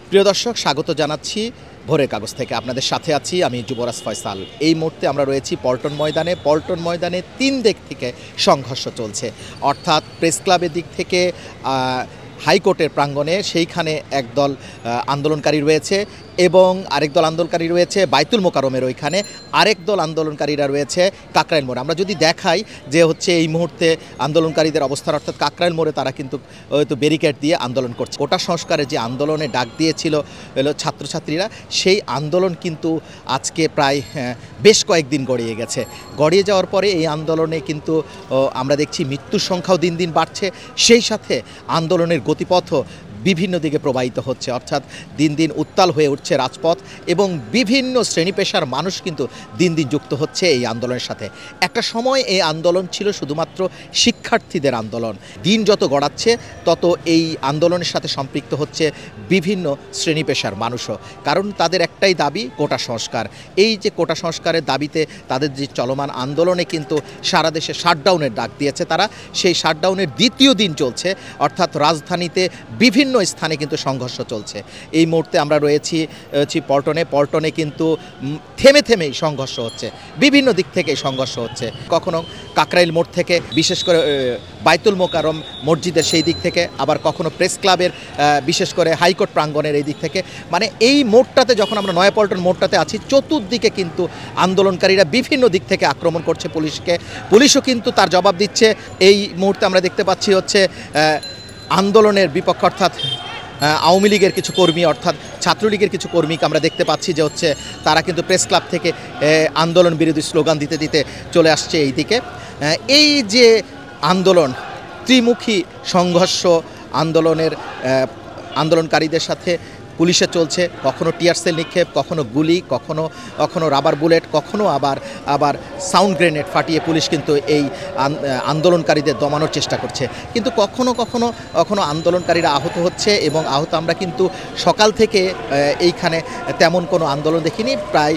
প্রিয় দর্শক, স্বাগত জানাচ্ছি ভোরের কাগজ থেকে। আপনাদের সাথে আছি আমি যুবরাজ ফয়সাল। এই মুহূর্তে আমরা রয়েছি পল্টন ময়দানে 3 দিক থেকে সংঘর্ষ চলছে, অর্থাৎ প্রেস ক্লাবের দিক থেকে হাইকোর্টের প্রাঙ্গণে সেইখানে একদল আন্দোলনকারী রয়েছে এবং আরেক দল আন্দোলনকারী রয়েছে বাইতুল মোকাররমের ওইখানে, আরেক দল আন্দোলনকারীরা রয়েছে কাকরাইল মোড়ে। আমরা যদি দেখাই যে হচ্ছে এই মুহূর্তে আন্দোলনকারীদের অবস্থান, অর্থাৎ কাকরাইল মোড়ে তারা কিন্তু হয়তো ব্যারিকেড দিয়ে আন্দোলন করছে। কোটা সংস্কারের যে আন্দোলনে ডাক দিয়েছিল হলো ছাত্রছাত্রীরা, সেই আন্দোলন কিন্তু আজকে প্রায় বেশ কয়েকদিন গড়িয়ে গেছে। গড়িয়ে যাওয়ার পরে এই আন্দোলনে কিন্তু আমরা দেখছি মৃত্যুর সংখ্যাও দিন দিন বাড়ছে, সেই সাথে আন্দোলনের গতিপথও বিভিন্ন দিকে প্রবাহিত হচ্ছে, অর্থাৎ দিন দিন উত্তাল হয়ে উঠছে রাজপথ এবং বিভিন্ন শ্রেণী পেশার মানুষ কিন্তু দিন দিন যুক্ত হচ্ছে এই আন্দোলনের সাথে। একটা সময় এই আন্দোলন ছিল শুধুমাত্র শিক্ষার্থীদের আন্দোলন, দিন যত গড়াচ্ছে তত এই আন্দোলনের সাথে সম্পৃক্ত হচ্ছে বিভিন্ন শ্রেণী পেশার মানুষও, কারণ তাদের একটাই দাবি কোটা সংস্কার। এই যে কোটা সংস্কারের দাবিতে তাদের যে চলমান আন্দোলনে কিন্তু সারা দেশে শাটডাউনের ডাক দিয়েছে তারা, সেই শাটডাউনের দ্বিতীয় দিন চলছে, অর্থাৎ রাজধানীতে বিভিন্ন স্থানে কিন্তু সংঘর্ষ চলছে। এই মুহূর্তে আমরা রয়েছি পল্টনে কিন্তু থেমেই সংঘর্ষ হচ্ছে, বিভিন্ন দিক থেকে সংঘর্ষ হচ্ছে। কখনো কাকরাইল মোড় থেকে, বিশেষ করে বাইতুল মোকাররম মসজিদের সেই দিক থেকে, আবার কখনো প্রেস ক্লাবের বিশেষ করে হাইকোর্ট প্রাঙ্গণের এই দিক থেকে। মানে এই মোড়টাতে যখন আমরা নয়াপল্টন মোড়টাতে আছি, চতুর্দিকে কিন্তু আন্দোলনকারীরা বিভিন্ন দিক থেকে আক্রমণ করছে পুলিশকে, পুলিশও কিন্তু তার জবাব দিচ্ছে। এই মুহূর্তে আমরা দেখতে পাচ্ছি হচ্ছে আন্দোলনের বিপক্ষ, অর্থাৎ আওয়ামী লীগের কিছু কর্মী, অর্থাৎ ছাত্রলীগের কিছু কর্মীকে আমরা দেখতে পাচ্ছি যে হচ্ছে তারা কিন্তু প্রেস ক্লাব থেকে আন্দোলন বিরোধী স্লোগান দিতে চলে আসছে এই দিকে। এই যে আন্দোলন, ত্রিমুখী সংঘর্ষ আন্দোলনকারীদের সাথে পুলিশে চলছে, কখনো টিয়ার সেল নিক্ষেপ, কখনো গুলি, কখনো রাবার বুলেট, কখনো আবার সাউন্ড গ্রেনেড ফাটিয়ে পুলিশ কিন্তু এই আন্দোলনকারীদের দমানোর চেষ্টা করছে। কিন্তু কখনো আন্দোলনকারীরা আহত হচ্ছে এবং আহত আমরা কিন্তু সকাল থেকে এইখানে তেমন কোনো আন্দোলন দেখিনি। প্রায়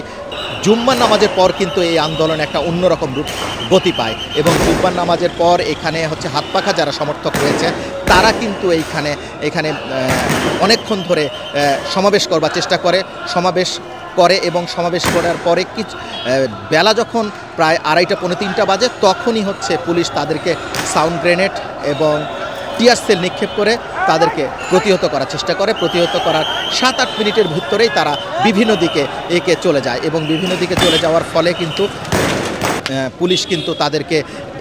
জুম্মার নামাজের পর কিন্তু এই আন্দোলন একটা অন্যরকম রূপ গতি পায় এবং জুম্মার নামাজের পর এখানে হচ্ছে হাত পাখা যারা সমর্থক রয়েছে তারা কিন্তু এখানে অনেকক্ষণ ধরে সমাবেশ করবার চেষ্টা করে এবং সমাবেশ করার পরে বেলা যখন প্রায় 2:30 পৌনে 3টা বাজে, তখনই হচ্ছে পুলিশ তাদেরকে সাউন্ড গ্রেনেড এবং টিয়ার সেল নিক্ষেপ করে তাদেরকে প্রতিহত করার চেষ্টা করে। প্রতিহত করার 7-8 মিনিটের ভিতরেই তারা বিভিন্ন দিকে চলে যায় এবং বিভিন্ন দিকে চলে যাওয়ার ফলে কিন্তু পুলিশ কিন্তু তাদেরকে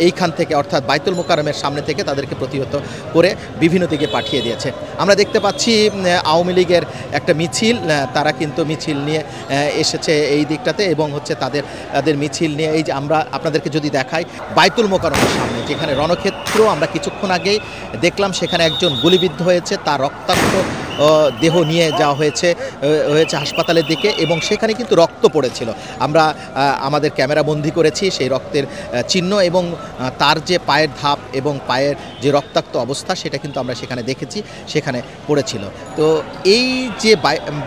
এইখান থেকে, অর্থাৎ বাইতুল মোকাররমের সামনে থেকে তাদেরকে প্রতিহত করে বিভিন্ন দিকে পাঠিয়ে দিয়েছে। আমরা দেখতে পাচ্ছি আওয়ামী লীগের একটা মিছিল, তারা কিন্তু মিছিল নিয়ে এসেছে এই দিকটাতে এবং হচ্ছে তাদের মিছিল নিয়ে এই যে আমরা আপনাদেরকে যদি দেখাই বাইতুল মোকাররমের সামনে, যেখানে রণক্ষেত্র আমরা কিছুক্ষণ আগেই দেখলাম, সেখানে একজন গুলিবিদ্ধ হয়েছে, তার রক্তাক্ত দেহ নিয়ে যাওয়া হয়েছে হাসপাতালের দিকে এবং সেখানে কিন্তু রক্ত পড়েছিল। আমরা আমাদের ক্যামেরা বন্দি করেছি সেই রক্তের চিহ্ন এবং তার যে পায়ের ধাপ এবং পায়ের যে রক্তাক্ত অবস্থা সেটা কিন্তু আমরা সেখানে দেখেছি, সেখানে পড়েছিল। তো এই যে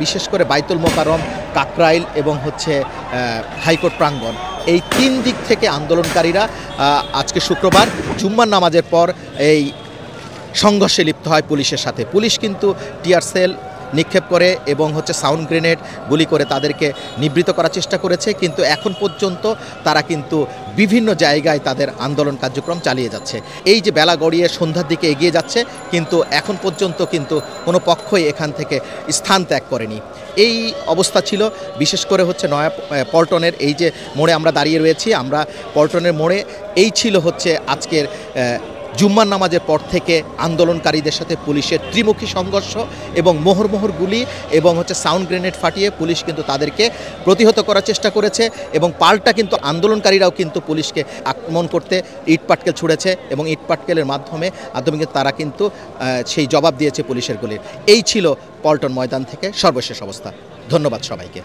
বিশেষ করে বাইতুল মোকাররম, কাকরাইল এবং হচ্ছে হাইকোর্ট প্রাঙ্গণ, এই 3 দিক থেকে আন্দোলনকারীরা আজকে শুক্রবার জুম্মার নামাজের পর এই সংঘর্ষে লিপ্ত হয় পুলিশের সাথে। পুলিশ কিন্তু টিয়ার সেল নিক্ষেপ করে এবং হচ্ছে সাউন্ড গ্রেনেড গুলি করে তাদেরকে নিবৃত করার চেষ্টা করেছে, কিন্তু এখন পর্যন্ত তারা কিন্তু বিভিন্ন জায়গায় তাদের আন্দোলন কার্যক্রম চালিয়ে যাচ্ছে। এই যে বেলা গড়িয়ে সন্ধ্যার দিকে এগিয়ে যাচ্ছে, কিন্তু এখন পর্যন্ত কিন্তু কোনো পক্ষই এখান থেকে স্থান ত্যাগ করেনি। এই অবস্থা ছিল বিশেষ করে হচ্ছে পল্টনের এই যে মোড়ে আমরা দাঁড়িয়ে রয়েছি, আমরা পল্টনের মোড়ে এই ছিল হচ্ছে আজকের জুম্মার নামাজের পর থেকে আন্দোলনকারীদের সাথে পুলিশের ত্রিমুখী সংঘর্ষ এবং মোহর গুলি এবং হচ্ছে সাউন্ড গ্রেনেড ফাটিয়ে পুলিশ কিন্তু তাদেরকে প্রতিহত করার চেষ্টা করেছে এবং পাল্টা কিন্তু আন্দোলনকারীরাও কিন্তু পুলিশকে আক্রমণ করতে ইটপাটকেল ছুঁড়েছে এবং ইটপাটকেলের মাধ্যমে তারা কিন্তু সেই জবাব দিয়েছে পুলিশের গুলির। এই ছিল পল্টন ময়দান থেকে সর্বশেষ অবস্থা। ধন্যবাদ সবাইকে।